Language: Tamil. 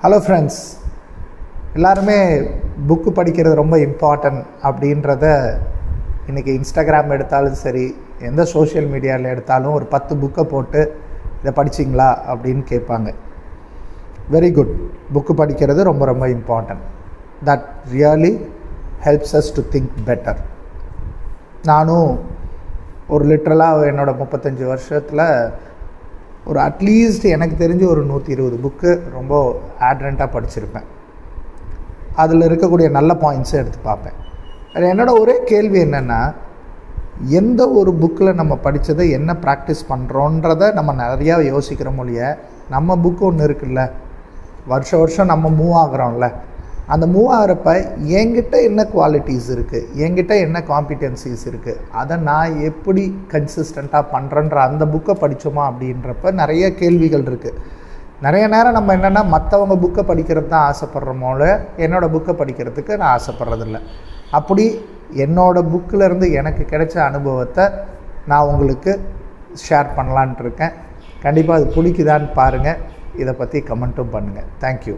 ஹலோ ஃப்ரெண்ட்ஸ், எல்லாருமே புக்கு படிக்கிறது ரொம்ப இம்பார்ட்டன்ட் அப்படின்றத இன்றைக்கி இன்ஸ்டாகிராம் எடுத்தாலும் சரி, எந்த சோஷியல் மீடியாவில் எடுத்தாலும் ஒரு 10 புக்கை போட்டு இதை படிச்சிங்களா அப்படின்னு கேட்பாங்க. Very good. புக்கு படிக்கிறது ரொம்ப ரொம்ப important. That really helps us to think better. நானும் ஒரு லிட்ரலாக என்னோடய 35 வருஷத்தில் ஒரு அட்லீஸ்ட் எனக்கு தெரிஞ்சு ஒரு 120 புக்கு ரொம்ப ஆட்ரண்ட்டாக படிச்சிருப்பேன். அதில் இருக்கக்கூடிய நல்ல பாயிண்ட்ஸை எடுத்து பார்ப்பேன். அது என்னோடய ஒரே கேள்வி என்னென்னா, எந்த ஒரு புக்கில் நம்ம படித்ததை என்ன ப்ராக்டிஸ் பண்ணுறோன்றதை நம்ம நிறையா யோசிக்கிறோம் இல்லையா. நம்ம புக்கு ஒன்று இருக்குல்ல, வருஷம் நம்ம மூவ் ஆகிறோம்ல, அந்த மூவ் ஆகிறப்ப என்கிட்ட என்ன குவாலிட்டிஸ் இருக்குது, என்கிட்ட என்ன காம்பிடென்சிஸ் இருக்குது, அதை நான் எப்படி கன்சிஸ்டண்ட்டாக பண்ணுறேன்ற அந்த புக்கை படித்தோமா அப்படின்றப்ப நிறைய கேள்விகள் இருக்குது. நிறைய நேரம் நம்ம என்னென்னா மற்றவங்க புக்கை படிக்கிறது தான் ஆசைப்படுறோமோல, என்னோடய புக்கை படிக்கிறதுக்கு நான் ஆசைப்படுறதில்ல. அப்படி என்னோடய புக்கிலேருந்து எனக்கு கிடைச்ச அனுபவத்தை நான் உங்களுக்கு ஷேர் பண்ணலான்ட்டு இருக்கேன். கண்டிப்பாக அது பிடிக்குதான்னு பாருங்கள். இதை பற்றி கமெண்ட்டும் பண்ணுங்கள். தேங்க்யூ.